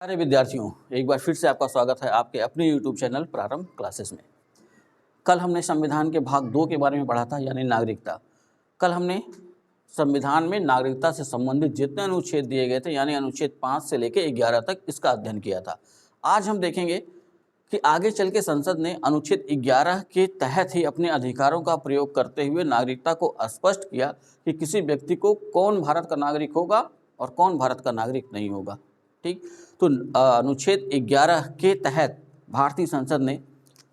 सारे विद्यार्थियों, एक बार फिर से आपका स्वागत है आपके अपने YouTube चैनल प्रारंभ क्लासेस में। कल हमने संविधान के भाग 2 के बारे में पढ़ा था, यानी नागरिकता। कल हमने संविधान में नागरिकता से संबंधित जितने अनुच्छेद दिए गए थे, यानी अनुच्छेद 5 से लेकर 11 तक, इसका अध्ययन किया था। आज हम देखेंगे कि आगे चल के संसद ने अनुच्छेद 11 के तहत ही अपने अधिकारों का प्रयोग करते हुए नागरिकता को स्पष्ट किया कि किसी व्यक्ति को कौन भारत का नागरिक होगा और कौन भारत का नागरिक नहीं होगा। ठीक, तो अनुच्छेद 11 के तहत भारतीय संसद ने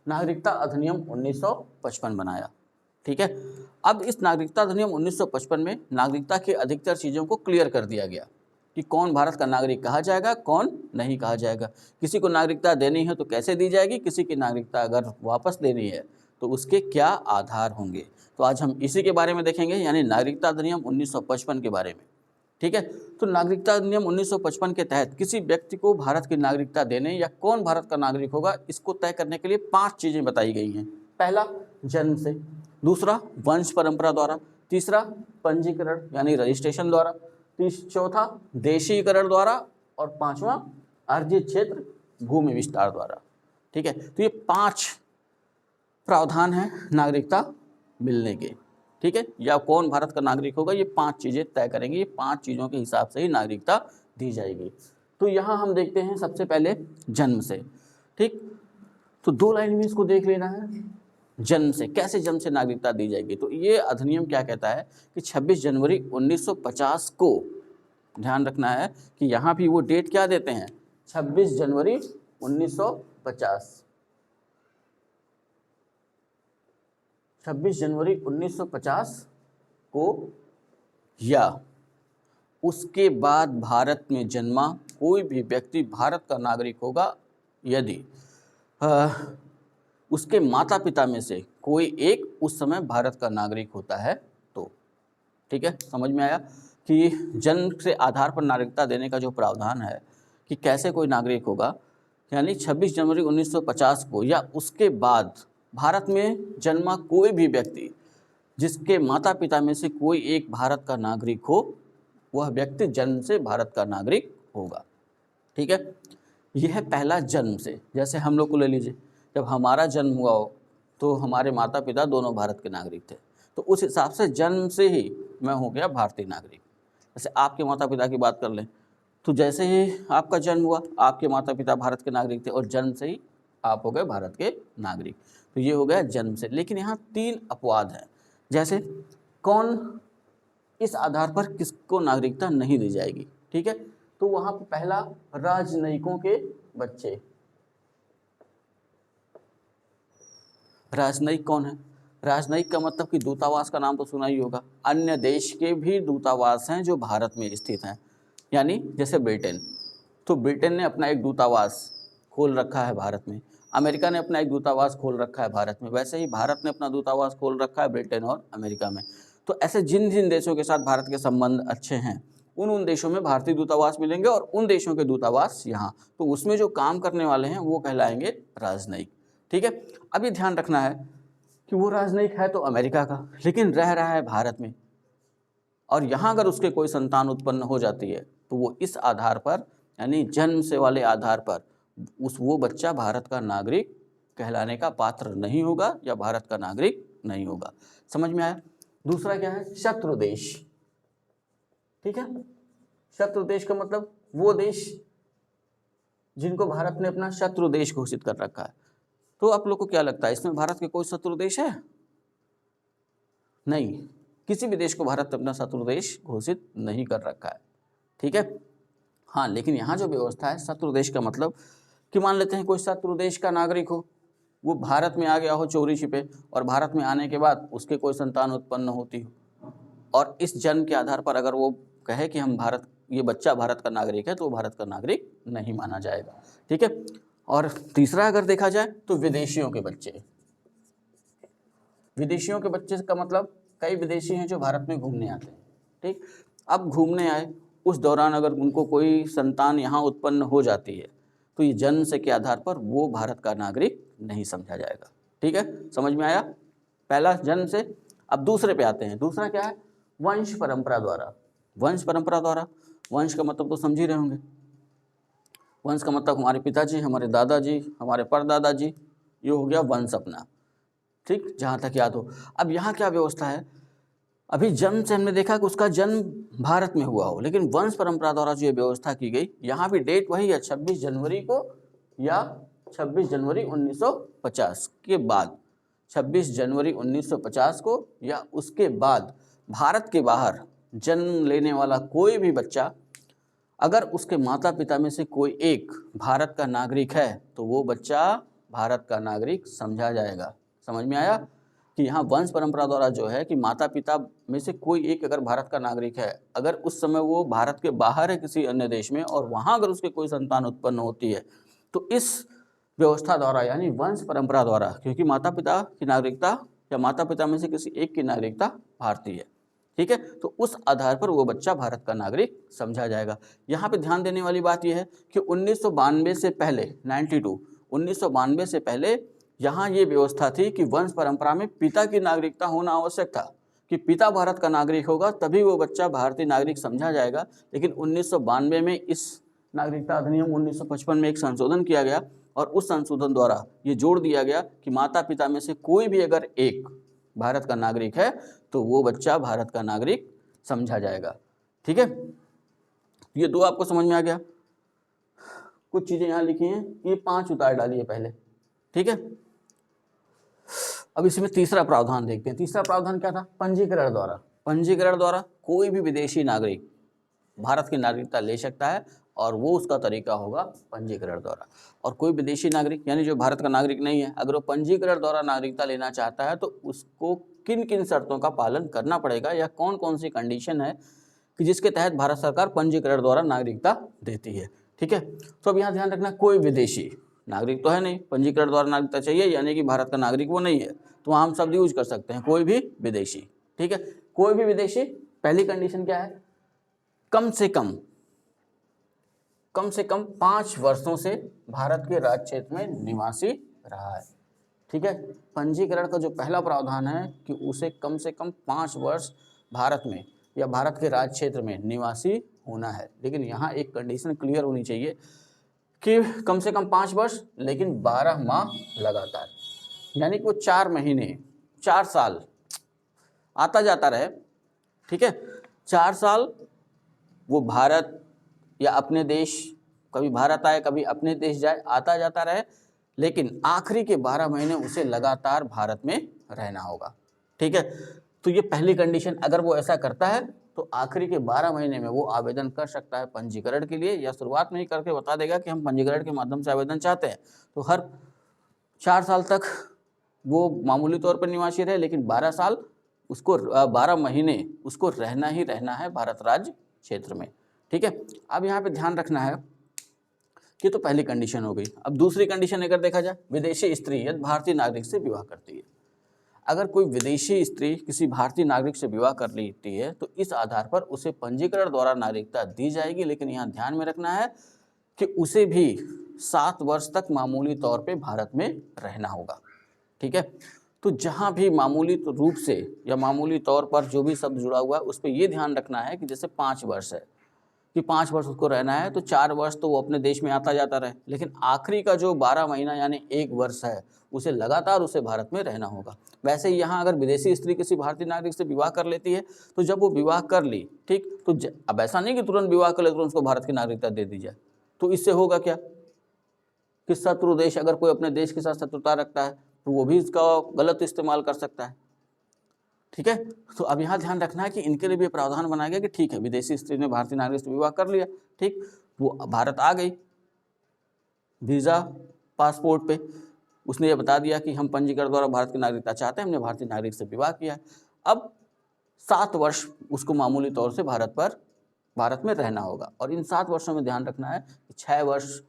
नागरिकता अधिनियम 1955 बनाया। ठीक है, अब इस नागरिकता अधिनियम 1955 में नागरिकता की अधिकतर चीज़ों को क्लियर कर दिया गया कि कौन भारत का नागरिक कहा जाएगा, कौन नहीं कहा जाएगा। किसी को नागरिकता देनी है तो कैसे दी जाएगी, किसी की नागरिकता अगर वापस लेनी है तो उसके क्या आधार होंगे। तो आज हम इसी के बारे में देखेंगे, यानी नागरिकता अधिनियम 1955 के बारे में। ठीक है, तो नागरिकता अधिनियम 1955 के तहत किसी व्यक्ति को भारत की नागरिकता देने या कौन भारत का नागरिक होगा, इसको तय करने के लिए 5 चीज़ें बताई गई हैं। पहला, जन्म से। दूसरा, वंश परंपरा द्वारा। तीसरा, पंजीकरण यानी रजिस्ट्रेशन द्वारा। चौथा, देशीकरण द्वारा। और पांचवा, अर्जित क्षेत्र भूमि विस्तार द्वारा। ठीक है, तो ये 5 प्रावधान हैं नागरिकता मिलने के। ठीक है, या कौन भारत का नागरिक होगा, ये 5 चीज़ें तय करेंगे। ये 5 चीज़ों के हिसाब से ही नागरिकता दी जाएगी। तो यहाँ हम देखते हैं सबसे पहले जन्म से। ठीक, तो 2 लाइन में इसको देख लेना है। जन्म से, कैसे जन्म से नागरिकता दी जाएगी। तो ये अधिनियम क्या कहता है कि 26 जनवरी 1950 को, ध्यान रखना है कि यहाँ भी वो डेट क्या देते हैं, 26 जनवरी 1950। 26 जनवरी 1950 को या उसके बाद भारत में जन्मा कोई भी व्यक्ति भारत का नागरिक होगा यदि उसके माता पिता में से कोई एक उस समय भारत का नागरिक होता है तो। ठीक है, समझ में आया कि जन्म से आधार पर नागरिकता देने का जो प्रावधान है कि कैसे कोई नागरिक होगा, यानी 26 जनवरी 1950 को या उसके बाद भारत में जन्मा कोई भी व्यक्ति जिसके माता पिता में से कोई एक भारत का नागरिक हो, वह व्यक्ति जन्म से भारत का नागरिक होगा। ठीक है, यह है पहला, जन्म से। जैसे हम लोग को ले लीजिए, जब हमारा जन्म हुआ हो तो हमारे माता पिता दोनों भारत के नागरिक थे, तो उस हिसाब से जन्म से ही मैं हो गया भारतीय नागरिक। जैसे आपके माता पिता की बात कर लें, तो जैसे ही आपका जन्म हुआ आपके माता पिता भारत के नागरिक थे और जन्म से ही आप हो गए भारत के नागरिक। तो ये हो गया जन्म से। लेकिन यहाँ 3 अपवाद हैं। जैसे कौन, इस आधार पर किसको नागरिकता नहीं दी जाएगी। ठीक है, तो वहाँ पर पहला, राजनयिकों के बच्चे। राजनयिक कौन है? राजनयिक का मतलब कि दूतावास का नाम तो सुना ही होगा। अन्य देश के भी दूतावास हैं जो भारत में स्थित हैं, यानी जैसे ब्रिटेन, तो ब्रिटेन ने अपना एक दूतावास खोल रखा है भारत में। अमेरिका ने अपना एक दूतावास खोल रखा है भारत में। वैसे ही भारत ने अपना दूतावास खोल रखा है ब्रिटेन और अमेरिका में। तो ऐसे जिन जिन देशों के साथ भारत के संबंध अच्छे हैं उन देशों में भारतीय दूतावास मिलेंगे और उन देशों के दूतावास यहाँ, तो उसमें जो काम करने वाले हैं वो कहलाएंगे राजनयिक। ठीक है, अब ये ध्यान रखना है कि वो राजनयिक है तो अमेरिका का, लेकिन रह रहा है भारत में, और यहाँ अगर उसके कोई संतान उत्पन्न हो जाती है तो वो इस आधार पर, यानी जन्म से वाले आधार पर, वो बच्चा भारत का नागरिक कहलाने का पात्र नहीं होगा या भारत का नागरिक नहीं होगा। समझ में आया? दूसरा क्या है, शत्रु देश। ठीक है, शत्रु देश का मतलब वो देश जिनको भारत ने अपना शत्रु देश घोषित कर रखा है। तो आप लोग को क्या लगता है, इसमें भारत के कोई शत्रु देश है? नहीं, किसी भी देश को भारत अपना शत्रु देश घोषित नहीं कर रखा है। ठीक है, हाँ, लेकिन यहाँ जो व्यवस्था है, शत्रु देश का मतलब कि मान लेते हैं कोई शत्रु देश का नागरिक हो, वो भारत में आ गया हो चोरी छिपे, और भारत में आने के बाद उसके कोई संतान उत्पन्न होती हो, और इस जन्म के आधार पर अगर वो कहे कि हम भारत, ये बच्चा भारत का नागरिक है, तो वो भारत का नागरिक नहीं माना जाएगा। ठीक है, और तीसरा अगर देखा जाए तो विदेशियों के बच्चे। विदेशियों के बच्चे का मतलब कई विदेशी हैं जो भारत में घूमने आते हैं। ठीक, अब घूमने आए, उस दौरान अगर उनको कोई संतान यहाँ उत्पन्न हो जाती है तो ये जन्म से के आधार पर वो भारत का नागरिक नहीं समझा जाएगा। ठीक है, समझ में आया? पहला जन्म से। अब दूसरे पे आते हैं। दूसरा क्या है, वंश परंपरा द्वारा। वंश परंपरा द्वारा, वंश का मतलब तो समझ ही रहे होंगे। वंश का मतलब हमारे पिताजी, हमारे दादाजी, हमारे परदादाजी, ये हो गया वंश अपना, ठीक, जहाँ तक याद हो। अब यहाँ क्या व्यवस्था है, अभी जन्म से हमने देखा कि उसका जन्म भारत में हुआ हो, लेकिन वंश परंपरा द्वारा जो ये व्यवस्था की गई, यहाँ भी डेट वही है 26 जनवरी को या 26 जनवरी 1950 के बाद, 26 जनवरी 1950 को या उसके बाद भारत के बाहर जन्म लेने वाला कोई भी बच्चा, अगर उसके माता पिता में से कोई एक भारत का नागरिक है तो वो बच्चा भारत का नागरिक समझा जाएगा। समझ में आया कि यहाँ वंश परंपरा द्वारा जो है कि माता पिता में से कोई एक अगर भारत का नागरिक है, अगर उस समय वो भारत के बाहर है किसी अन्य देश में और वहाँ अगर उसके कोई संतान उत्पन्न होती है तो इस व्यवस्था द्वारा यानी वंश परंपरा द्वारा, क्योंकि माता पिता की नागरिकता या माता पिता में से किसी एक की नागरिकता भारतीय है, ठीक है, तो उस आधार पर वो बच्चा भारत का नागरिक समझा जाएगा। यहाँ पे ध्यान देने वाली बात यह है कि 1992 से पहले 1992 से पहले यहाँ ये व्यवस्था थी कि वंश परंपरा में पिता की नागरिकता होना आवश्यक था, कि पिता भारत का नागरिक होगा तभी वो बच्चा भारतीय नागरिक समझा जाएगा। लेकिन 1992 में इस नागरिकता अधिनियम 1955 में एक संशोधन किया गया और उस संशोधन द्वारा ये जोड़ दिया गया कि माता पिता में से कोई भी अगर एक भारत का नागरिक है तो वो बच्चा भारत का नागरिक समझा जाएगा, ठीक है। ये दो आपको समझ में आ गया। कुछ चीजें यहाँ लिखी हैं, ये 5 उतार डालिए पहले, ठीक है। अब इसमें तीसरा प्रावधान देखते हैं। तीसरा प्रावधान क्या था, पंजीकरण द्वारा। पंजीकरण द्वारा कोई भी विदेशी नागरिक भारत की नागरिकता ले सकता है और वो उसका तरीका होगा पंजीकरण द्वारा। और कोई विदेशी नागरिक यानी जो भारत का नागरिक नहीं है, अगर वो पंजीकरण द्वारा नागरिकता लेना चाहता है तो उसको किन किन शर्तों का पालन करना पड़ेगा या कौन कौन सी कंडीशन है कि जिसके तहत भारत सरकार पंजीकरण द्वारा नागरिकता देती है, ठीक है। तो अब यहाँ ध्यान रखना, कोई विदेशी नागरिक तो है नहीं, पंजीकरण द्वारा नागरिकता चाहिए यानी कि भारत का नागरिक वो नहीं है, तो वहाँ हम शब्द यूज कर सकते हैं कोई भी विदेशी, ठीक है। कोई भी विदेशी, पहली कंडीशन क्या है, कम से कम 5 वर्षों से भारत के राज्य क्षेत्र में निवासी रहा है, ठीक है। पंजीकरण का जो पहला प्रावधान है कि उसे कम से कम 5 वर्ष भारत में या भारत के राज्य क्षेत्र में निवासी होना है। लेकिन यहाँ एक कंडीशन क्लियर होनी चाहिए कि कम से कम 5 वर्ष लेकिन 12 माह लगातार, यानी कि वो 4 महीने 4 साल आता जाता रहे, ठीक है। 4 साल वो भारत या अपने देश, कभी भारत आए कभी अपने देश जाए, आता जाता रहे, लेकिन आखिरी के 12 महीने उसे लगातार भारत में रहना होगा, ठीक है। तो ये पहली कंडीशन, अगर वो ऐसा करता है तो आखिरी के 12 महीने में वो आवेदन कर सकता है पंजीकरण के लिए, या शुरुआत में ही करके बता देगा कि हम पंजीकरण के माध्यम से आवेदन चाहते हैं। तो हर 4 साल तक वो मामूली तौर पर निवासी रहे, लेकिन 12 साल उसको 12 महीने उसको रहना ही रहना है भारत राज्य क्षेत्र में, ठीक है। अब यहाँ पे ध्यान रखना है कि तो पहली कंडीशन हो गई। अब दूसरी कंडीशन अगर देखा जाए, विदेशी स्त्री यदि भारतीय नागरिक से विवाह करती है। अगर कोई विदेशी स्त्री किसी भारतीय नागरिक से विवाह कर लेती है तो इस आधार पर उसे पंजीकरण द्वारा नागरिकता दी जाएगी, लेकिन यहाँ ध्यान में रखना है कि उसे भी 7 वर्ष तक मामूली तौर पे भारत में रहना होगा, ठीक है। तो जहाँ भी मामूली रूप से या मामूली तौर पर जो भी शब्द जुड़ा हुआ है उस पर ये ध्यान रखना है कि जैसे 5 वर्ष है कि 5 वर्ष उसको रहना है, तो 4 वर्ष तो वो अपने देश में आता जाता रहे, लेकिन आखिरी का जो 12 महीना यानी 1 वर्ष है उसे लगातार उसे भारत में रहना होगा। वैसे ही यहाँ अगर विदेशी स्त्री किसी भारतीय नागरिक से विवाह कर लेती है तो जब वो विवाह कर ली, ठीक, तो अब ऐसा नहीं कि तुरंत विवाह कर ले तुरंत उसको भारत की नागरिकता दे दी जाए। तो इससे होगा क्या कि शत्रु देश अगर कोई अपने देश के साथ शत्रुता रखता है तो वो भी इसका गलत इस्तेमाल कर सकता है, ठीक है। तो अब यहाँ ध्यान रखना है कि इनके लिए भी प्रावधान बनाया गया कि ठीक है, विदेशी स्त्री ने भारतीय नागरिक से विवाह कर लिया, ठीक, वो भारत आ गई वीज़ा पासपोर्ट पे, उसने ये बता दिया कि हम पंजीकरण द्वारा भारत की नागरिकता चाहते हैं, हमने भारतीय नागरिक से विवाह किया। अब 7 वर्ष उसको मामूली तौर से भारत में रहना होगा, और इन 7 वर्षों में ध्यान रखना है कि 6 वर्ष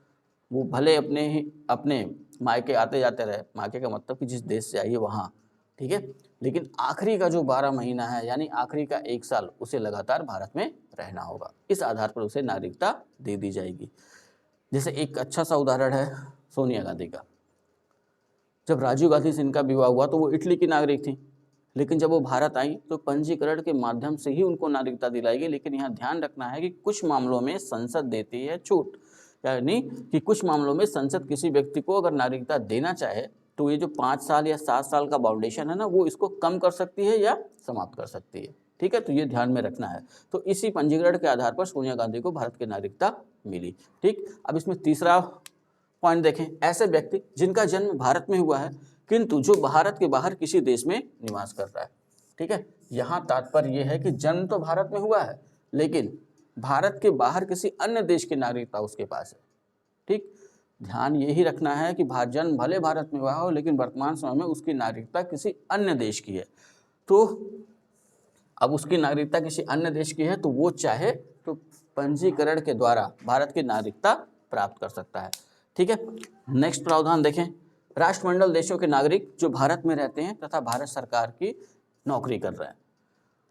वो भले अपने मायके आते जाते रहे, मायके का मतलब कि जिस देश से आइए वहाँ, ठीक है, लेकिन आखिरी का जो 12 महीना है यानी आखिरी का 1 साल उसे लगातार भारत में रहना होगा। इस आधार पर उसे नागरिकता दे दी जाएगी। जैसे एक अच्छा सा उदाहरण है सोनिया गांधी का। जब राजीव गांधी से इनका विवाह हुआ तो वो इटली की नागरिक थी, लेकिन जब वो भारत आई तो पंजीकरण के माध्यम से ही उनको नागरिकता दिलाई गई। लेकिन यहाँ ध्यान रखना है कि कुछ मामलों में संसद देती है छूट यानी कि कुछ मामलों में संसद किसी व्यक्ति को अगर नागरिकता देना चाहे तो ये जो 5 साल या 7 साल का बाउंडेशन है ना, वो इसको कम कर सकती है या समाप्त कर सकती है। ठीक है, तो ये ध्यान में रखना है। तो इसी पंजीकरण के आधार पर सोनिया गांधी को भारत की नागरिकता मिली। ठीक, अब इसमें तीसरा पॉइंट देखें, ऐसे व्यक्ति जिनका जन्म भारत में हुआ है किंतु जो भारत के बाहर किसी देश में निवास कर रहा है। ठीक है, यहाँ तात्पर्य यह है कि जन्म तो भारत में हुआ है लेकिन भारत के बाहर किसी अन्य देश की नागरिकता उसके पास है। ठीक, ध्यान यही रखना है कि जन्म भले भारत में हुआ हो लेकिन वर्तमान समय में उसकी नागरिकता किसी अन्य देश की है। तो अब उसकी नागरिकता किसी अन्य देश की है तो वो चाहे तो पंजीकरण के द्वारा भारत की नागरिकता प्राप्त कर सकता है। ठीक है, नेक्स्ट प्रावधान देखें, राष्ट्रमंडल देशों के नागरिक जो भारत में रहते हैं तथा भारत सरकार की नौकरी कर रहे हैं।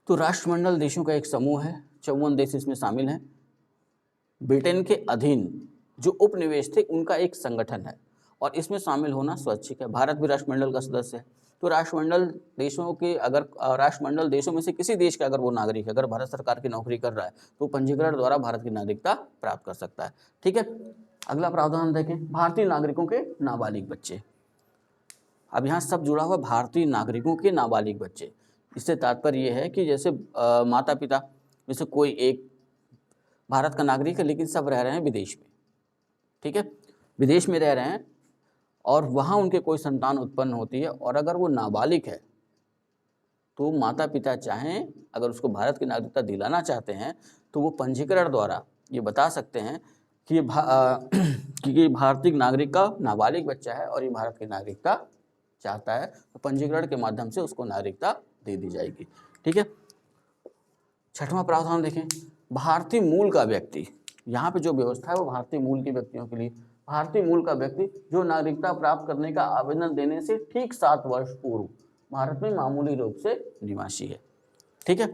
तो राष्ट्रमंडल देशों का एक समूह है, 54 देश इसमें शामिल हैं। ब्रिटेन के अधीन जो उपनिवेश थे उनका एक संगठन है और इसमें शामिल होना स्वैच्छिक है। भारत भी राष्ट्रमंडल का सदस्य है। तो राष्ट्रमंडल देशों में से किसी देश का अगर वो नागरिक है, अगर भारत सरकार की नौकरी कर रहा है तो पंजीकरण द्वारा भारत की नागरिकता प्राप्त कर सकता है। ठीक है, अगला प्रावधान देखें, भारतीय नागरिकों के नाबालिग बच्चे। अब यहाँ सब जुड़ा हुआ भारतीय नागरिकों के नाबालिग बच्चे। इससे तात्पर्य यह है कि जैसे माता पिता में से कोई एक भारत का नागरिक है लेकिन सब रह रहे हैं विदेश में। ठीक है, विदेश में रह रहे हैं और वहाँ उनके कोई संतान उत्पन्न होती है और अगर वो नाबालिग है तो माता पिता चाहें अगर उसको भारत की नागरिकता दिलाना चाहते हैं तो वो पंजीकरण द्वारा ये बता सकते हैं कि ये भारतीय नागरिक का नाबालिग बच्चा है और ये भारत की नागरिकता चाहता है, तो पंजीकरण के माध्यम से उसको नागरिकता दे दी जाएगी। ठीक है, छठवां प्रावधान देखें, भारतीय मूल का व्यक्ति। यहाँ पे जो व्यवस्था है वो भारतीय मूल के व्यक्तियों के लिए। भारतीय मूल का व्यक्ति जो नागरिकता प्राप्त करने का आवेदन देने से ठीक 7 वर्ष पूर्व भारत में मामूली रूप से निवासी है। ठीक है,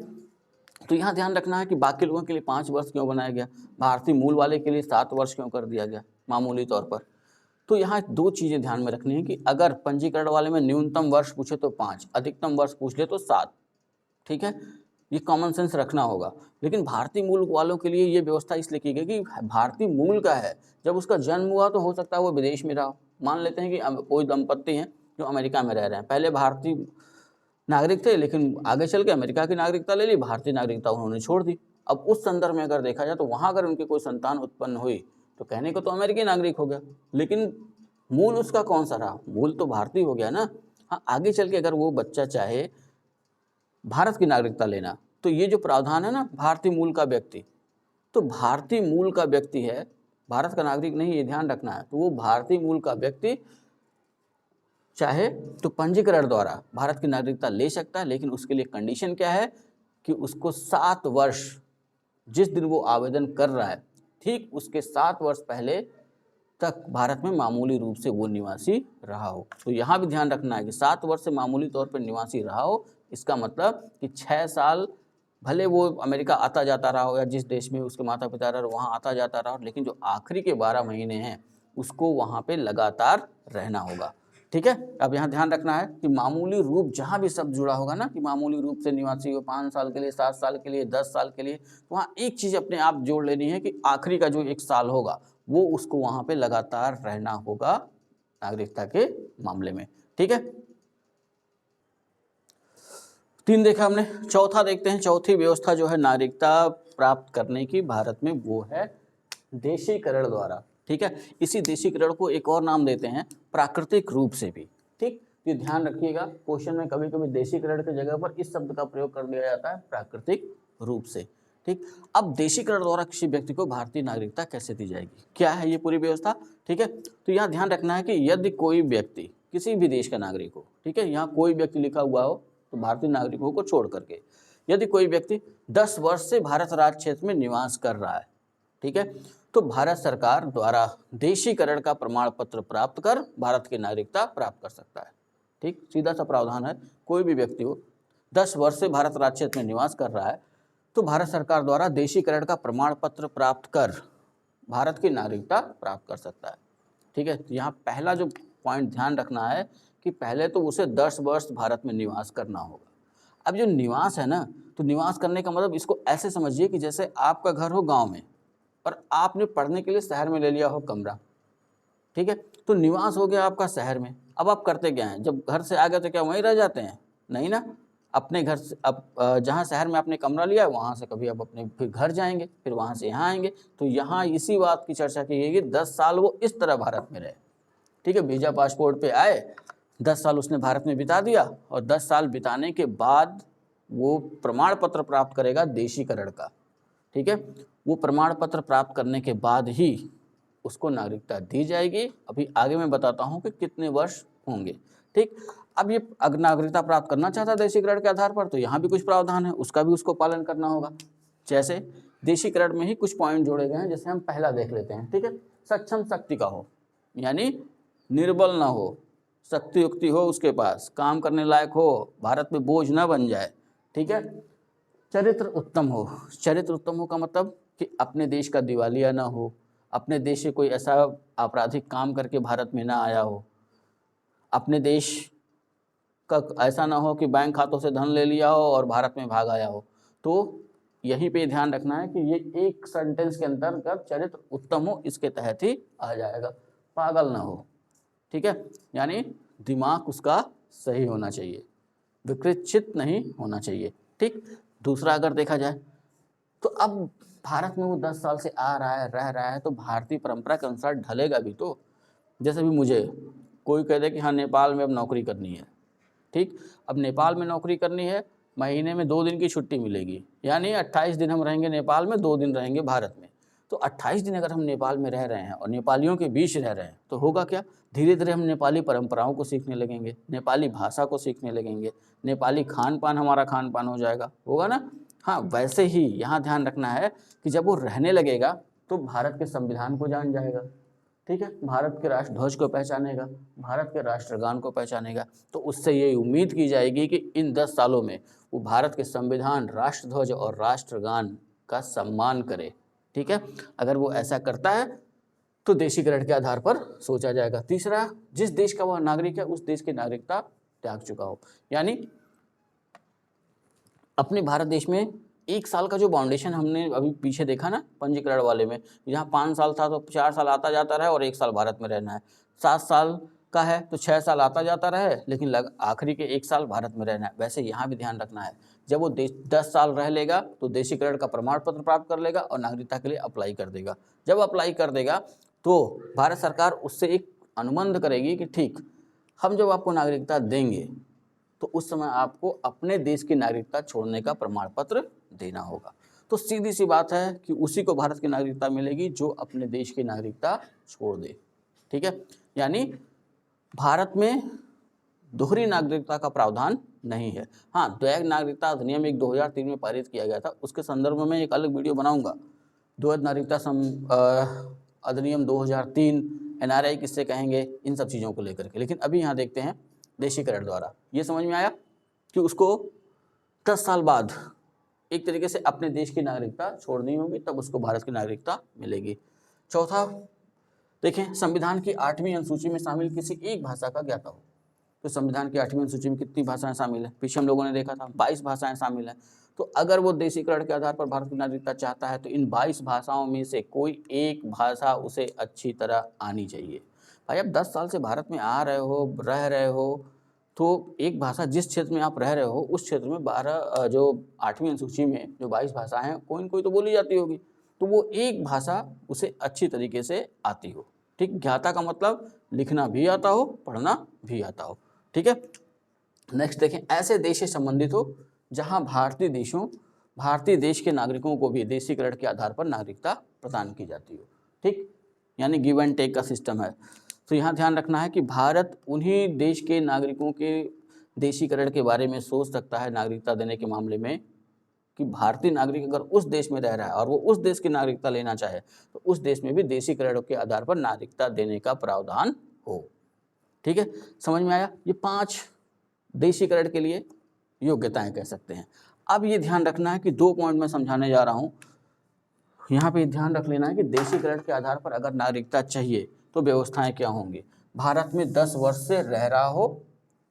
तो यहाँ ध्यान रखना है कि बाकी लोगों के लिए 5 वर्ष क्यों बनाया गया, भारतीय मूल वाले के लिए 7 वर्ष क्यों कर दिया गया मामूली तौर पर। तो यहाँ 2 चीज़ें ध्यान में रखनी है कि अगर पंजीकरण वाले में न्यूनतम वर्ष पूछे तो 5, अधिकतम वर्ष पूछ ले तो 7। ठीक है, ये कॉमन सेंस रखना होगा। लेकिन भारतीय मूल वालों के लिए ये व्यवस्था इसलिए की गई कि भारतीय मूल का है, जब उसका जन्म हुआ तो हो सकता है वो विदेश में रहा हो। मान लेते हैं कि कोई दंपत्ति हैं जो अमेरिका में रह रहे हैं, पहले भारतीय नागरिक थे लेकिन आगे चल के अमेरिका की नागरिकता ले ली, भारतीय नागरिकता उन्होंने छोड़ दी। अब उस संदर्भ में अगर देखा जाए तो वहाँ अगर उनकी कोई संतान उत्पन्न हुई तो कहने को तो अमेरिकी नागरिक हो गया लेकिन मूल उसका कौन सा रहा, मूल तो भारतीय हो गया ना। हाँ, आगे चल के अगर वो बच्चा चाहे भारत की नागरिकता लेना तो ये जो प्रावधान है ना, भारतीय मूल का व्यक्ति, तो भारतीय मूल का व्यक्ति है, भारत का नागरिक नहीं, ये ध्यान रखना है। तो वो भारतीय मूल का व्यक्ति चाहे तो पंजीकरण द्वारा भारत की नागरिकता ले सकता है, लेकिन उसके लिए कंडीशन क्या है कि उसको 7 वर्ष, जिस दिन वो आवेदन कर रहा है ठीक उसके 7 वर्ष पहले तक भारत में मामूली रूप से वो निवासी रहा हो। तो यहाँ भी ध्यान रखना है कि 7 वर्ष से मामूली तौर पर निवासी रहा हो, इसका मतलब कि 6 साल भले वो अमेरिका आता जाता रहा हो या जिस देश में उसके माता पिता रहे वहाँ आता जाता रहा हो, लेकिन जो आखिरी के 12 महीने हैं उसको वहाँ पे लगातार रहना होगा। ठीक है, अब यहाँ ध्यान रखना है कि मामूली रूप जहाँ भी शब्द जुड़ा होगा ना कि मामूली रूप से निवासी हो, 5 साल के लिए, 7 साल के लिए, 10 साल के लिए, तो वहाँ एक चीज़ अपने आप जोड़ लेनी है कि आखिरी का जो 1 साल होगा वो उसको वहाँ पे लगातार रहना होगा नागरिकता के मामले में। ठीक है, 3 देखा हमने, चौथा देखते हैं। चौथी व्यवस्था जो है नागरिकता प्राप्त करने की भारत में, वो है देशीकरण द्वारा। ठीक है, इसी देशीकरण को एक और नाम देते हैं प्राकृतिक रूप से भी। ठीक, ये ध्यान रखिएगा, क्वेश्चन में कभी कभी देशीकरण की जगह पर इस शब्द का प्रयोग कर दिया जाता है प्राकृतिक रूप से। ठीक, अब देशीकरण द्वारा किसी व्यक्ति को भारतीय नागरिकता कैसे दी जाएगी, क्या है ये पूरी व्यवस्था। ठीक है, तो यहाँ ध्यान रखना है कि यदि कोई व्यक्ति किसी भी देश का नागरिक हो, ठीक है, यहाँ कोई व्यक्ति लिखा हुआ हो तो भारतीय नागरिकों को छोड़ करके, यदि कोई व्यक्ति 10 वर्ष से भारत राज्य क्षेत्र में निवास कर रहा है, ठीक है, तो भारत सरकार द्वारा देशीकरण का प्रमाण पत्र प्राप्त कर भारत की नागरिकता प्राप्त कर सकता है। ठीक, सीधा सा प्रावधान है, कोई भी व्यक्ति हो 10 वर्ष से भारत राज्य क्षेत्र में निवास कर रहा है तो भारत सरकार द्वारा देशीकरण का प्रमाण पत्र प्राप्त कर भारत की नागरिकता प्राप्त कर सकता है। ठीक है, तो यहाँ पहला जो पॉइंट ध्यान रखना है कि पहले तो उसे 10 वर्ष भारत में निवास करना होगा। अब जो निवास है ना, तो निवास करने का मतलब इसको ऐसे समझिए कि जैसे आपका घर हो गांव में, और आपने पढ़ने के लिए शहर में ले लिया हो कमरा, ठीक है, तो निवास हो गया आपका शहर में। अब आप करते क्या हैं, जब घर से आ गए तो क्या वहीं रह जाते हैं? नहीं ना, अपने घर से अब जहाँ शहर में आपने कमरा लिया है वहाँ से कभी आप अपने फिर घर जाएंगे, फिर वहाँ से यहाँ आएंगे। तो यहाँ इसी बात की चर्चा की गई कि 10 साल वो इस तरह भारत में रहे, ठीक है, वीज़ा पासपोर्ट पे आए, 10 साल उसने भारत में बिता दिया और 10 साल बिताने के बाद वो प्रमाण पत्र प्राप्त करेगा देशीकरण का, ठीक है। वो प्रमाण पत्र प्राप्त करने के बाद ही उसको नागरिकता दी जाएगी। अभी आगे मैं बताता हूँ कि कितने वर्ष होंगे, ठीक। अब ये अगर नागरिकता प्राप्त करना चाहता है देशीकरण के आधार पर, तो यहाँ भी कुछ प्रावधान है, उसका भी उसको पालन करना होगा। जैसे देशीकरण में ही कुछ पॉइंट जोड़े गए हैं, जैसे हम पहला देख लेते हैं, ठीक है। सक्षम शक्ति का हो, यानी निर्बल ना हो, शक्ति युक्ति हो उसके पास, काम करने लायक हो, भारत में बोझ ना बन जाए, ठीक है। चरित्र उत्तम हो, चरित्र उत्तम हो का मतलब कि अपने देश का दिवालिया ना हो, अपने देश से कोई ऐसा आपराधिक काम करके भारत में ना आया हो, अपने देश का ऐसा ना हो कि बैंक खातों से धन ले लिया हो और भारत में भाग आया हो। तो यहीं पे ध्यान रखना है कि ये एक सेंटेंस के अंतर्गत चरित्र उत्तम हो, इसके तहत ही आ जाएगा। पागल ना हो, ठीक है, यानी दिमाग उसका सही होना चाहिए, विकृत चित्त नहीं होना चाहिए, ठीक। दूसरा अगर देखा जाए तो अब भारत में वो 10 साल से आ रहा है, रह रहा है, तो भारतीय परंपरा के अनुसार ढलेगा भी तो। जैसे भी मुझे कोई कह दे कि हाँ नेपाल में अब नौकरी करनी है, ठीक, अब नेपाल में नौकरी करनी है, महीने में 2 दिन की छुट्टी मिलेगी, यानी 28 दिन हम रहेंगे नेपाल में, 2 दिन रहेंगे भारत में। तो 28 दिन अगर हम नेपाल में रह रहे हैं और नेपालियों के बीच रह रहे हैं, तो होगा क्या, धीरे धीरे हम नेपाली परंपराओं को सीखने लगेंगे, नेपाली भाषा को सीखने लगेंगे, नेपाली खान पान हमारा खान पान हो जाएगा, होगा ना। हाँ, वैसे ही यहाँ ध्यान रखना है कि जब वो रहने लगेगा तो भारत के संविधान को जान जाएगा, ठीक है, भारत के राष्ट्रध्वज को पहचानेगा, भारत के राष्ट्रगान को पहचानेगा। तो उससे ये उम्मीद की जाएगी कि इन 10 सालों में वो भारत के संविधान, राष्ट्रध्वज और राष्ट्रगान का सम्मान करे, ठीक है। अगर वो ऐसा करता है तो देशीकरण के आधार पर सोचा जाएगा। तीसरा, जिस देश का वह नागरिक है उस देश की नागरिकता त्याग चुका हो, यानी अपने भारत देश में 1 साल का जो बाउंडेशन हमने अभी पीछे देखा ना पंजीकरण वाले में, जहाँ 5 साल था तो 4 साल आता जाता रहे और 1 साल भारत में रहना है, 7 साल का है तो 6 साल आता जाता रहे, लेकिन आखिरी के 1 साल भारत में रहना है। वैसे यहाँ भी ध्यान रखना है, जब वो 10 साल रह लेगा तो देशीकरण का प्रमाण पत्र प्राप्त कर लेगा और नागरिकता के लिए अप्लाई कर देगा। जब अप्लाई कर देगा तो भारत सरकार उससे एक अनुबंध करेगी कि ठीक, हम जब आपको नागरिकता देंगे तो उस समय आपको अपने देश की नागरिकता छोड़ने का प्रमाण पत्र देना होगा। तो सीधी सी बात है कि उसी को भारत की नागरिकता मिलेगी जो अपने देश की नागरिकता छोड़ दे, ठीक है। यानी भारत में दोहरी नागरिकता का प्रावधान नहीं है। हाँ, द्वैध नागरिकता अधिनियम 2003 में पारित किया गया था, उसके संदर्भ में एक अलग वीडियो बनाऊंगा। द्वैध नागरिकता अधिनियम 2003, NRI किससे कहेंगे, इन सब चीज़ों को लेकर के। लेकिन अभी यहाँ देखते हैं देशीकरण द्वारा ये समझ में आया कि उसको 10 साल बाद एक तरीके से अपने देश की नागरिकता छोड़नी होगी, तब उसको भारत की नागरिकता मिलेगी। चौथा देखें, संविधान की 8वीं अनुसूची में शामिल किसी एक भाषा का ज्ञाता हो। तो संविधान की 8वीं अनुसूची में कितनी भाषाएं शामिल है, पीछे हम लोगों ने देखा था 22 भाषाएं शामिल हैं। तो अगर वो देशीकरण के आधार पर भारत की नागरिकता चाहता है तो इन 22 भाषाओं में से कोई एक भाषा उसे अच्छी तरह आनी चाहिए। भाई, अब 10 साल से भारत में आ रहे हो, रह रहे हो, तो एक भाषा जिस क्षेत्र में आप रह रहे हो उस क्षेत्र में 12 जो 8वीं अनुसूची में जो 22 भाषाएं हैं, कोई न कोई तो बोली जाती होगी, तो वो एक भाषा उसे अच्छी तरीके से आती हो, ठीक। ज्ञाता का मतलब लिखना भी आता हो, पढ़ना भी आता हो, ठीक है। नेक्स्ट देखें, ऐसे देश से संबंधित हो जहां भारतीय देश के नागरिकों को भी देशीकरण के आधार पर नागरिकता प्रदान की जाती हो, ठीक, यानी गिव एंड टेक का सिस्टम है। तो यहाँ ध्यान रखना है कि भारत उन्हीं देश के नागरिकों के देशीकरण के बारे में सोच सकता है नागरिकता देने के मामले में कि भारतीय नागरिक अगर उस देश में रह रहा है और वो उस देश की नागरिकता लेना चाहे तो उस देश में भी देशीकरण के आधार पर नागरिकता देने का प्रावधान हो, ठीक है। समझ में आया, ये 5 देशीकरण के लिए योग्यताएं कह सकते हैं। अब ये ध्यान रखना है कि 2 पॉइंट मैं समझाने जा रहा हूँ, यहाँ पे ध्यान रख लेना है कि देशीकरण के आधार पर अगर नागरिकता चाहिए तो व्यवस्थाएं क्या होंगी। भारत में 10 वर्ष से रह रहा हो,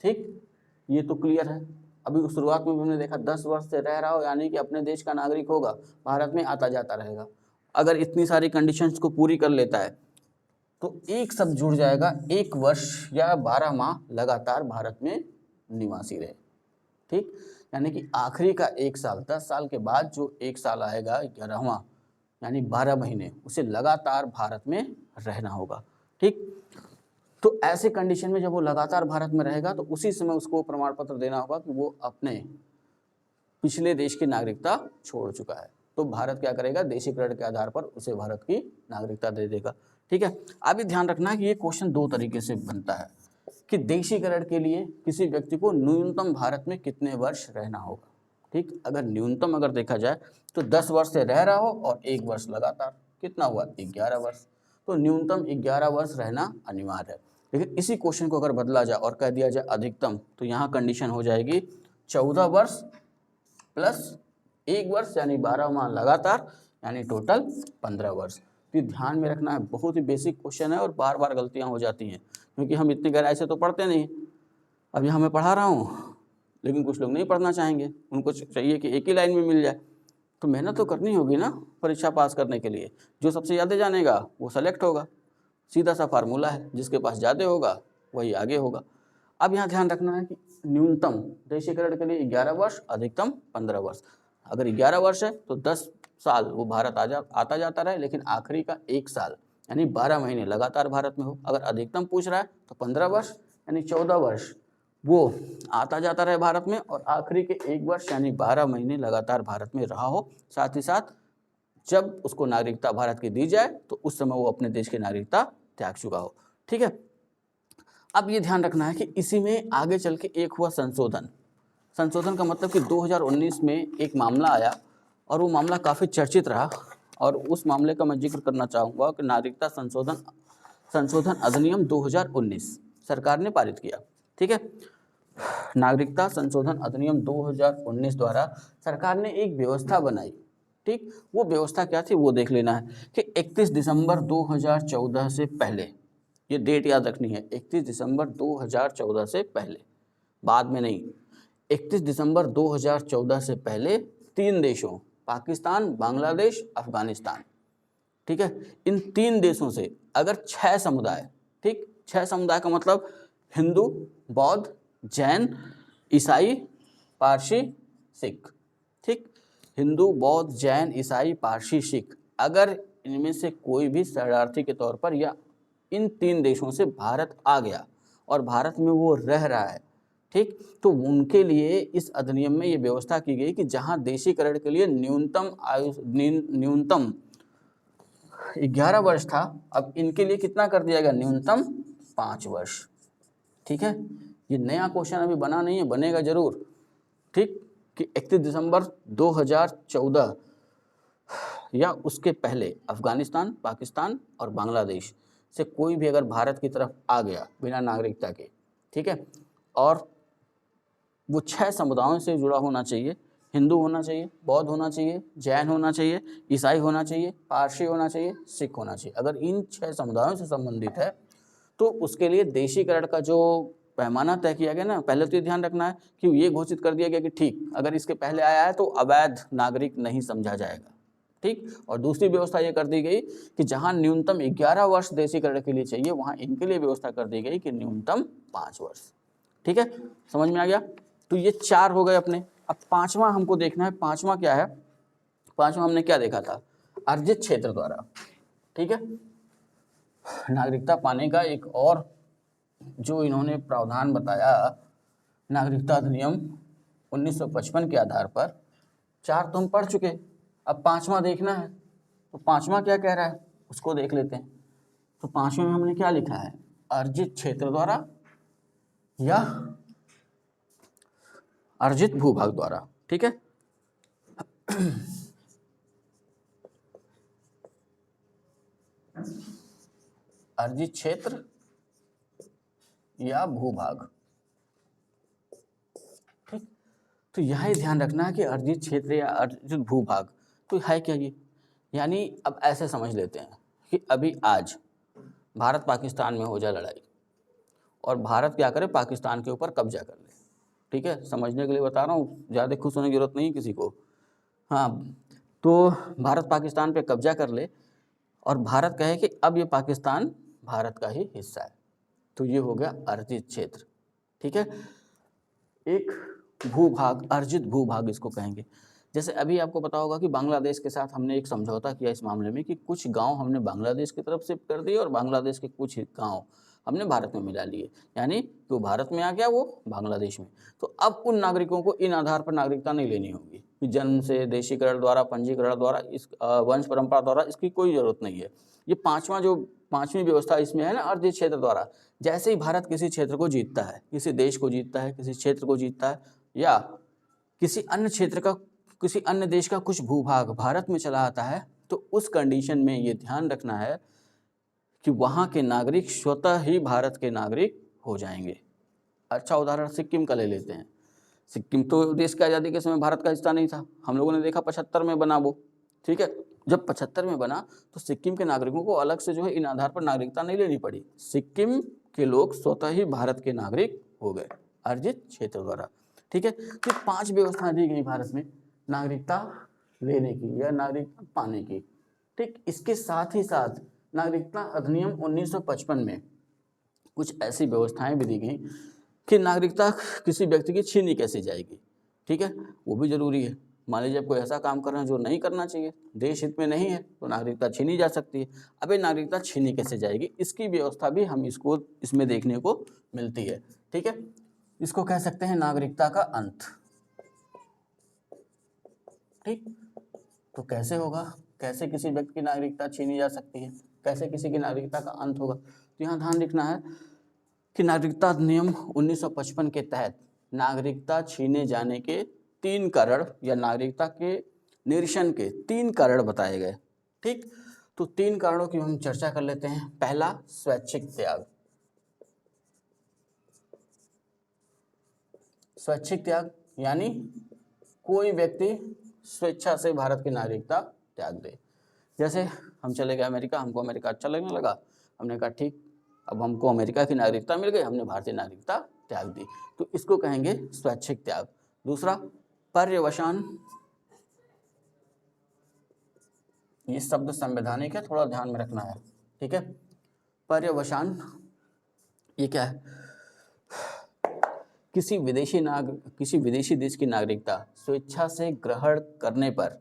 ठीक, ये तो क्लियर है। अभी शुरुआत में भी हमने देखा 10 वर्ष से रह रहा हो, यानी कि अपने देश का नागरिक होगा, भारत में आता जाता रहेगा। अगर इतनी सारी कंडीशंस को पूरी कर लेता है तो एक शब्द जुड़ जाएगा, 1 वर्ष या 12 माह लगातार भारत में निवासी रहे। ठीक, यानी कि आखिरी का 1 साल, 10 साल के बाद जो 1 साल आएगा 11वां, यानी 12 महीने उसे लगातार भारत में रहना होगा। ठीक, तो ऐसे कंडीशन में जब वो लगातार भारत में रहेगा तो उसी समय उसको प्रमाण पत्र देना होगा कि वो अपने पिछले देश की नागरिकता छोड़ चुका है। तो भारत क्या करेगा, देशीकरण के आधार पर उसे भारत की नागरिकता दे देगा। ठीक है, अभी ध्यान रखना कि ये क्वेश्चन 2 तरीके से बनता है कि देशीकरण के लिए किसी व्यक्ति को न्यूनतम भारत में कितने वर्ष रहना होगा। ठीक, अगर न्यूनतम अगर देखा जाए तो 10 वर्ष से रह रहा हो और 1 वर्ष लगातार, कितना हुआ, 11 वर्ष। तो न्यूनतम 11 वर्ष रहना अनिवार्य है। लेकिन इसी क्वेश्चन को अगर बदला जाए और कह दिया जाए अधिकतम, तो यहाँ कंडीशन हो जाएगी 14 वर्ष प्लस 1 वर्ष यानी 12 माह लगातार, यानी टोटल 15 वर्ष। तो ध्यान में रखना है, बहुत ही बेसिक क्वेश्चन है और बार बार गलतियां हो जाती हैं क्योंकि हम इतनी गहराई से तो पढ़ते नहीं। अब यहाँ मैं पढ़ा रहा हूँ लेकिन कुछ लोग नहीं पढ़ना चाहेंगे, उनको चाहिए कि एक ही लाइन में मिल जाए। तो मेहनत तो करनी होगी ना परीक्षा पास करने के लिए। जो सबसे ज़्यादा जानेगा वो सेलेक्ट होगा, सीधा सा फार्मूला है, जिसके पास ज़्यादा होगा वही आगे होगा। अब यहाँ ध्यान रखना है कि न्यूनतम देशीकरण के लिए 11 वर्ष, अधिकतम 15 वर्ष। अगर 11 वर्ष है तो 10 साल वो भारत आता जाता रहे, लेकिन आखिरी का 1 साल यानी 12 महीने लगातार भारत में हो। अगर अधिकतम पूछ रहा है तो 15 वर्ष यानी 14 वर्ष वो आता जाता रहे भारत में, और आखिरी के 1 वर्ष यानी 12 महीने लगातार भारत में रहा हो। साथ ही साथ जब उसको नागरिकता भारत की दी जाए तो उस समय वो अपने देश की नागरिकता त्याग चुका हो। ठीक है, अब ये ध्यान रखना है कि इसी में आगे चल के एक हुआ संशोधन। संशोधन का मतलब कि 2019 में एक मामला आया और वो मामला काफ़ी चर्चित रहा, और उस मामले का मैं जिक्र करना चाहूँगा कि नागरिकता संशोधन अधिनियम 2019 सरकार ने पारित किया। ठीक है, नागरिकता संशोधन अधिनियम 2019 द्वारा सरकार ने एक व्यवस्था बनाई। ठीक, वो व्यवस्था क्या थी वो देख लेना है कि 31 दिसंबर 2014 से पहले, ये डेट याद रखनी है, 31 दिसंबर 2014 से पहले, बाद में नहीं, 31 दिसंबर 2014 से पहले 3 देशों पाकिस्तान, बांग्लादेश, अफगानिस्तान, ठीक है, इन 3 देशों से अगर 6 समुदाय, ठीक, 6 समुदाय का मतलब हिंदू, बौद्ध, जैन, ईसाई, पारसी, सिख, ठीक, हिंदू, बौद्ध, जैन, ईसाई, पारसी, सिख, अगर इनमें से कोई भी शरणार्थी के तौर पर या इन 3 देशों से भारत आ गया और भारत में वो रह रहा है, ठीक, तो उनके लिए इस अधिनियम में ये व्यवस्था की गई कि जहां देशीकरण के लिए न्यूनतम आयु न्यूनतम 11 वर्ष था, अब इनके लिए कितना कर दिया गया, न्यूनतम 5 वर्ष। ठीक है, ये नया क्वेश्चन अभी बना नहीं है, बनेगा जरूर। ठीक, कि 31 दिसंबर 2014 या उसके पहले अफगानिस्तान, पाकिस्तान और बांग्लादेश से कोई भी अगर भारत की तरफ आ गया बिना नागरिकता के, ठीक है, और वो 6 समुदायों से जुड़ा होना चाहिए, हिंदू होना चाहिए, बौद्ध होना चाहिए, जैन होना चाहिए, ईसाई होना चाहिए, पारसी होना चाहिए, सिख होना चाहिए, अगर इन 6 समुदायों से संबंधित है तो उसके लिए देशीकरण का जो पैमाना तय किया गया ना, पहले तो ये ध्यान रखना है कि ये घोषित कर दिया गया कि ठीक, अगर इसके पहले आया है तो अवैध नागरिक नहीं समझा जाएगा। ठीक, और दूसरी व्यवस्था ये कर दी गई कि जहां न्यूनतम 11 वर्ष देशीकरण के लिए चाहिए वहां इनके लिए व्यवस्था कर दी गई कि न्यूनतम 5 वर्ष। ठीक है, समझ में आ गया। तो ये 4 हो गए अपने। अब 5वां हमको देखना है, 5वां क्या है, 5वां हमने क्या देखा था, अर्जित क्षेत्र द्वारा। ठीक है, नागरिकता पाने का एक और जो इन्होंने प्रावधान बताया नागरिकता अधिनियम 1955 के आधार पर, 4 तो हम पढ़ चुके, अब 5वां देखना है। तो 5वां क्या कह रहा है उसको देख लेते हैं। तो 5वें में हमने क्या लिखा है, अर्जित क्षेत्र द्वारा या अर्जित भूभाग द्वारा। ठीक है, अर्जित क्षेत्र या भूभाग। ठीक, तो यह ध्यान रखना है कि अर्जित क्षेत्र या अर्जित भूभाग तो है क्या ये, यानी अब ऐसे समझ लेते हैं कि अभी आज भारत पाकिस्तान में हो जाए लड़ाई और भारत क्या करे, पाकिस्तान के ऊपर कब्जा कर ले। ठीक है, समझने के लिए बता रहा हूँ, ज़्यादा खुश होने की जरूरत नहीं किसी को। हाँ, तो भारत पाकिस्तान पे कब्जा कर ले और भारत कहे कि अब ये पाकिस्तान भारत का ही हिस्सा है, तो ये हो गया अर्जित क्षेत्र। ठीक है, एक भूभाग, अर्जित भूभाग इसको कहेंगे। जैसे अभी आपको पता होगा कि बांग्लादेश के साथ हमने एक समझौता किया इस मामले में कि कुछ गांव हमने बांग्लादेश की तरफ शिफ्ट कर दिए और बांग्लादेश के कुछ गांव हमने भारत में मिला लिए, यानी कि वो भारत में आ गया, वो बांग्लादेश में। तो अब उन नागरिकों को इन आधार पर नागरिकता नहीं लेनी होगी कि जन्म से, देशीकरण द्वारा, पंजीकरण द्वारा, इस वंश परंपरा द्वारा, इसकी कोई ज़रूरत नहीं है। ये पांचवी व्यवस्था इसमें है ना, अर्जित क्षेत्र द्वारा। जैसे ही भारत किसी क्षेत्र को जीतता है, किसी देश को जीतता है, किसी क्षेत्र को जीतता है, या किसी अन्य क्षेत्र का, किसी अन्य देश का कुछ भूभाग भारत में चला आता है, तो उस कंडीशन में ये ध्यान रखना है कि वहाँ के नागरिक स्वतः ही भारत के नागरिक हो जाएंगे। अच्छा उदाहरण सिक्किम का ले लेते हैं। सिक्किम तो देश की आज़ादी के समय भारत का हिस्सा नहीं था, हम लोगों ने देखा 75 में बना वो। ठीक है, जब 75 में बना तो सिक्किम के नागरिकों को अलग से जो है इन आधार पर नागरिकता नहीं लेनी पड़ी, सिक्किम के लोग स्वतः ही भारत के नागरिक हो गए अर्जित क्षेत्र द्वारा। ठीक है, तो 5 व्यवस्थाएं दी गई भारत में नागरिकता लेने की या नागरिकता पाने की। ठीक, इसके साथ ही साथ नागरिकता अधिनियम 1955 में कुछ ऐसी व्यवस्थाएं भी दी गई कि नागरिकता किसी व्यक्ति की छीनी कैसे जाएगी। ठीक है, वो भी जरूरी है। मान लीजिए आप कोई ऐसा काम कर रहे हैं जो नहीं करना चाहिए, देश हित में नहीं है, तो नागरिकता छीनी जा सकती है। अब ये नागरिकता छीनी कैसे जाएगी, इसकी व्यवस्था भी हम इसमें देखने को मिलती है। ठीक है, इसको कह सकते हैं नागरिकता का अंत। ठीक, तो कैसे होगा, कैसे किसी व्यक्ति की नागरिकता छीनी जा सकती है, कैसे किसी की नागरिकता का अंत होगा। तो यहाँ ध्यान रखना है कि नागरिकता अधिनियम 1955 के तहत नागरिकता छीने जाने के 3 कारण या नागरिकता के निरसन के 3 कारण बताए गए। ठीक, तो 3 कारणों की हम चर्चा कर लेते हैं। पहला, स्वैच्छिक त्याग। स्वैच्छिक त्याग यानी कोई व्यक्ति स्वेच्छा से भारत की नागरिकता त्याग दे। जैसे हम चले गए अमेरिका, हमको अमेरिका अच्छा लगने लगा, हमने कहा ठीक, अब हमको अमेरिका की नागरिकता मिल गई, हमने भारतीय नागरिकता त्याग दी, तो इसको कहेंगे स्वैच्छिक त्याग। दूसरा, पर्यवसान। ये शब्द संवैधानिक है, थोड़ा ध्यान में रखना है। ठीक है, पर्यवसान ये क्या है, किसी विदेशी देश की नागरिकता स्वेच्छा से ग्रहण करने पर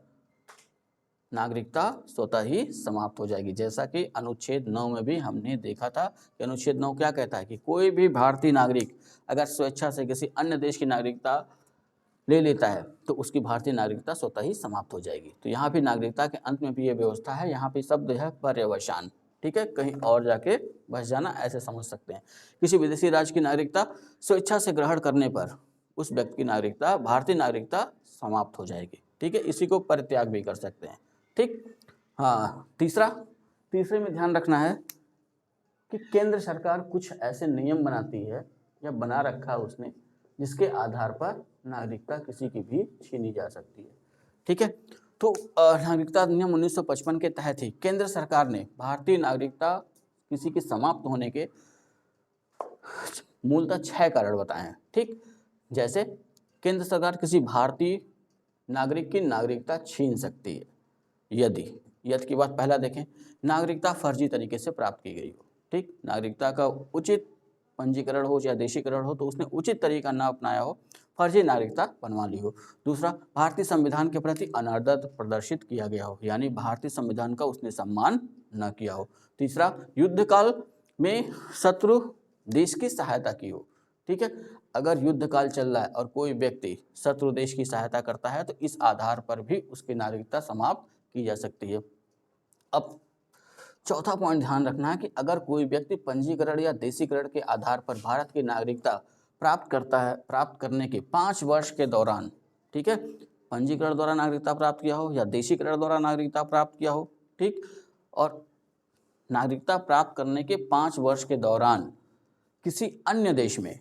नागरिकता स्वतः ही समाप्त हो जाएगी। जैसा कि अनुच्छेद 9 में भी हमने देखा था कि अनुच्छेद 9 क्या कहता है कि कोई भी भारतीय नागरिक अगर स्वेच्छा से किसी अन्य देश की नागरिकता ले लेता है तो उसकी भारतीय नागरिकता स्वतः ही समाप्त हो जाएगी। तो यहाँ भी नागरिकता के अंत में भी ये व्यवस्था है। यहाँ पे शब्द है पर्यवसान। ठीक है, कहीं और जाके बस जाना, ऐसे समझ सकते हैं। किसी विदेशी राज्य की नागरिकता स्वेच्छा से ग्रहण करने पर उस व्यक्ति की नागरिकता, भारतीय नागरिकता समाप्त हो जाएगी। ठीक है, इसी को परित्याग भी कर सकते हैं। ठीक, हाँ, तीसरे में ध्यान रखना है कि केंद्र सरकार कुछ ऐसे नियम बनाती है या बना रखा है उसने जिसके आधार पर नागरिकता किसी की भी छीनी जा सकती है। ठीक है, तो नागरिकता अधिनियम 1955 के तहत ही केंद्र सरकार ने भारतीय नागरिकता किसी के समाप्त होने के मूलतः 6 कारण बताए हैं। ठीक, जैसे केंद्र सरकार किसी भारतीय नागरिक की नागरिकता छीन सकती है यदि की बात पहला देखें, नागरिकता फर्जी तरीके से प्राप्त की गई हो। ठीक, नागरिकता का उचित पंजीकरण हो या देशीकरण हो तो उसने उचित तरीका न अपनाया हो, फर्जी नागरिकता बनवा ली हो। दूसरा, भारतीय संविधान के प्रति अनादर प्रदर्शित किया गया हो, यानी भारतीय संविधान का उसने सम्मान न किया हो। तीसरा, युद्ध काल में शत्रु देश की सहायता की हो। ठीक है, अगर युद्ध काल चल रहा है और कोई व्यक्ति शत्रु देश की सहायता करता है तो इस आधार पर भी उसकी नागरिकता समाप्त की जा सकती है। अब चौथा पॉइंट ध्यान रखना है कि अगर कोई व्यक्ति पंजीकरण या देशीकरण के आधार पर भारत की नागरिकता प्राप्त करने के 5 वर्ष के दौरान, ठीक है, पंजीकरण द्वारा नागरिकता प्राप्त किया हो या देशीकरण द्वारा नागरिकता प्राप्त किया हो, ठीक, और नागरिकता प्राप्त करने के 5 वर्ष के दौरान किसी अन्य देश में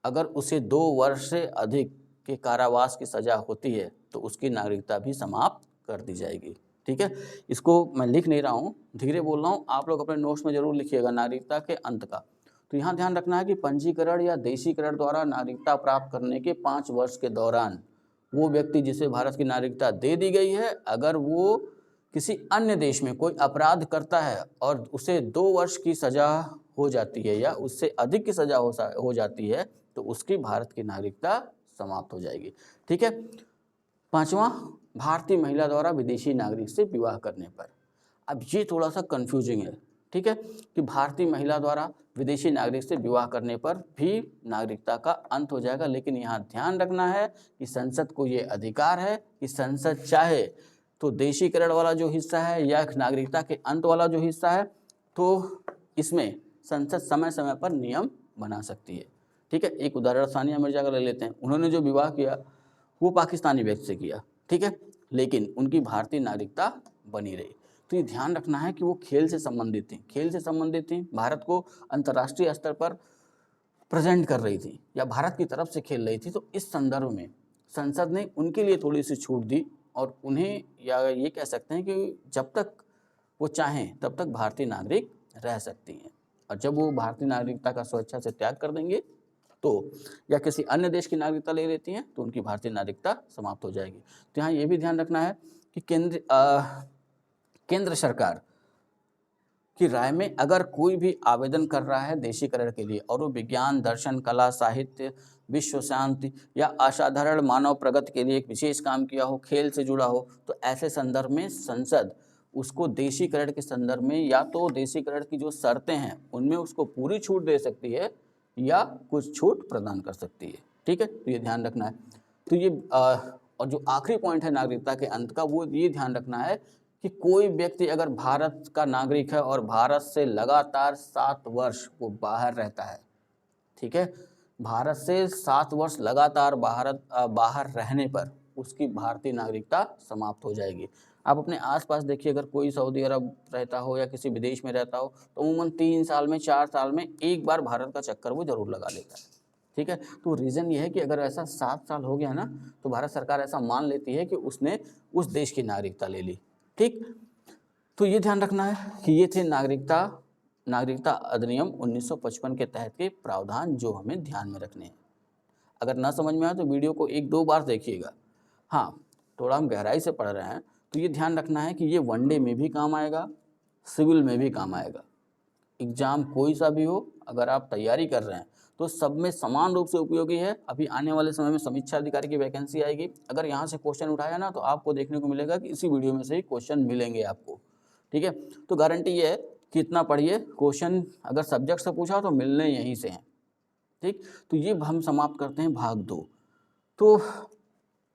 अगर उसे 2 वर्ष से अधिक के कारावास की सजा होती है तो उसकी नागरिकता भी समाप्त कर दी जाएगी। ठीक है, इसको मैं लिख नहीं रहा हूँ, धीरे बोल रहा हूँ, आप लोग अपने नोट्स में जरूर लिखिएगा नागरिकता के अंत का। तो यहाँ ध्यान रखना है कि पंजीकरण या देशीकरण द्वारा नागरिकता प्राप्त करने के 5 वर्ष के दौरान वो व्यक्ति जिसे भारत की नागरिकता दे दी गई है, अगर वो किसी अन्य देश में कोई अपराध करता है और उसे 2 वर्ष की सज़ा हो जाती है या उससे अधिक की सज़ा हो जाती है, तो उसकी भारत की नागरिकता समाप्त हो जाएगी। ठीक है। 5वां, भारतीय महिला द्वारा विदेशी नागरिक से विवाह करने पर। अब ये थोड़ा सा कन्फ्यूजिंग है, ठीक है, कि भारतीय महिला द्वारा विदेशी नागरिक से विवाह करने पर भी नागरिकता का अंत हो जाएगा, लेकिन यहाँ ध्यान रखना है कि संसद को ये अधिकार है कि संसद चाहे तो देशीकरण वाला जो हिस्सा है या नागरिकता के अंत वाला जो हिस्सा है, तो इसमें संसद समय समय पर नियम बना सकती है। ठीक है। एक उदाहरण सानिया मिर्जा का ले लेते हैं। उन्होंने जो विवाह किया वो पाकिस्तानी व्यक्ति से किया, ठीक है, लेकिन उनकी भारतीय नागरिकता बनी रही। तो ये ध्यान रखना है कि वो खेल से संबंधित थी, खेल से संबंधित थी, भारत को अंतर्राष्ट्रीय स्तर पर प्रेजेंट कर रही थी या भारत की तरफ से खेल रही थी। तो इस संदर्भ में संसद ने उनके लिए थोड़ी सी छूट दी और उन्हें, या ये कह सकते हैं कि जब तक वो चाहें तब तक भारतीय नागरिक रह सकती हैं, और जब वो भारतीय नागरिकता का स्वेच्छा से त्याग कर देंगे तो, या किसी अन्य देश की नागरिकता ले लेती हैं, तो उनकी भारतीय नागरिकता समाप्त हो जाएगी। तो यहाँ ये भी ध्यान रखना है कि केंद्र सरकार की राय में अगर कोई भी आवेदन कर रहा है देशीकरण के लिए और वो विज्ञान, दर्शन, कला, साहित्य, विश्व शांति या असाधारण मानव प्रगति के लिए एक विशेष काम किया हो, खेल से जुड़ा हो, तो ऐसे संदर्भ में संसद उसको देशीकरण के संदर्भ में या तो देशीकरण की जो शर्तें हैं उनमें उसको पूरी छूट दे सकती है या कुछ छूट प्रदान कर सकती है। ठीक है, तो ये ध्यान रखना है। तो ये और जो आखिरी पॉइंट है नागरिकता के अंत का, वो ये ध्यान रखना है कि कोई व्यक्ति अगर भारत का नागरिक है और भारत से लगातार 7 वर्ष वो बाहर रहता है, ठीक है, भारत से 7 वर्ष लगातार बाहर रहने पर उसकी भारतीय नागरिकता समाप्त हो जाएगी। आप अपने आसपास देखिए, अगर कोई सऊदी अरब रहता हो या किसी विदेश में रहता हो तो अमूमन 3 साल में, 4 साल में एक बार भारत का चक्कर वो जरूर लगा लेता है। ठीक है, तो रीज़न ये है कि अगर ऐसा 7 साल हो गया ना, तो भारत सरकार ऐसा मान लेती है कि उसने उस देश की नागरिकता ले ली। ठीक, तो ये ध्यान रखना है कि ये थे नागरिकता अधिनियम 1955 के तहत के प्रावधान जो हमें ध्यान में रखने हैं। अगर ना समझ में आए तो वीडियो को 1-2 बार देखिएगा। हाँ, थोड़ा हम गहराई से पढ़ रहे हैं तो ये ध्यान रखना है कि ये वनडे में भी काम आएगा, सिविल में भी काम आएगा। एग्ज़ाम कोई सा भी हो, अगर आप तैयारी कर रहे हैं तो सब में समान रूप से उपयोगी है। अभी आने वाले समय में समीक्षा अधिकारी की वैकेंसी आएगी, अगर यहाँ से क्वेश्चन उठाया ना तो आपको देखने को मिलेगा कि इसी वीडियो में से ही क्वेश्चन मिलेंगे आपको। ठीक है, तो गारंटी ये है कि इतना पढ़िए, क्वेश्चन अगर सब्जेक्ट से पूछा तो मिलने यहीं से हैं। ठीक, तो ये हम समाप्त करते हैं भाग 2। तो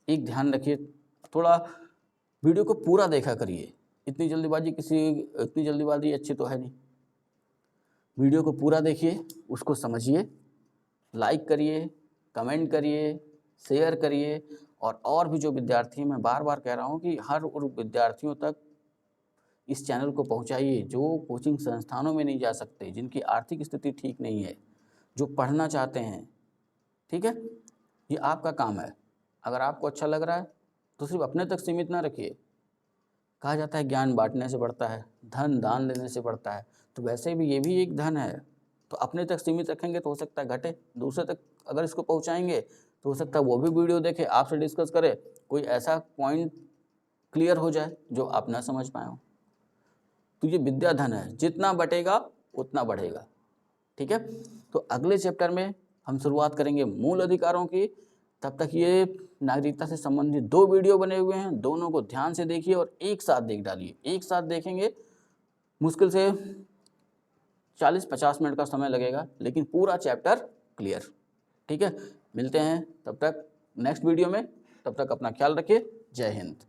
एक ध्यान रखिए, थोड़ा वीडियो को पूरा देखा करिए, इतनी जल्दीबाजी अच्छी तो है नहीं। वीडियो को पूरा देखिए, उसको समझिए, लाइक करिए, कमेंट करिए, शेयर करिए, और भी जो विद्यार्थी हैं, मैं बार बार कह रहा हूँ कि हर उन विद्यार्थियों तक इस चैनल को पहुँचाइए जो कोचिंग संस्थानों में नहीं जा सकते, जिनकी आर्थिक स्थिति ठीक नहीं है, जो पढ़ना चाहते हैं। ठीक है, ये आपका काम है। अगर आपको अच्छा लग रहा है तो सिर्फ अपने तक सीमित ना रखिए। कहा जाता है ज्ञान बांटने से बढ़ता है, धन दान देने से बढ़ता है, तो वैसे भी ये भी एक धन है। तो अपने तक सीमित रखेंगे तो हो सकता है घटे, दूसरे तक अगर इसको पहुंचाएंगे तो हो सकता है वो भी वीडियो देखे, आपसे डिस्कस करे, कोई ऐसा पॉइंट क्लियर हो जाए जो आप ना समझ पाए हो। तो ये विद्या धन है, जितना बटेगा उतना बढ़ेगा। ठीक है, तो अगले चैप्टर में हम शुरुआत करेंगे मूल अधिकारों की। तब तक ये नागरिकता से संबंधित 2 वीडियो बने हुए हैं, दोनों को ध्यान से देखिए और एक साथ देख डालिए। एक साथ देखेंगे मुश्किल से 40-50 मिनट का समय लगेगा, लेकिन पूरा चैप्टर क्लियर। ठीक है, मिलते हैं तब तक नेक्स्ट वीडियो में। तब तक अपना ख्याल रखिए। जय हिंद।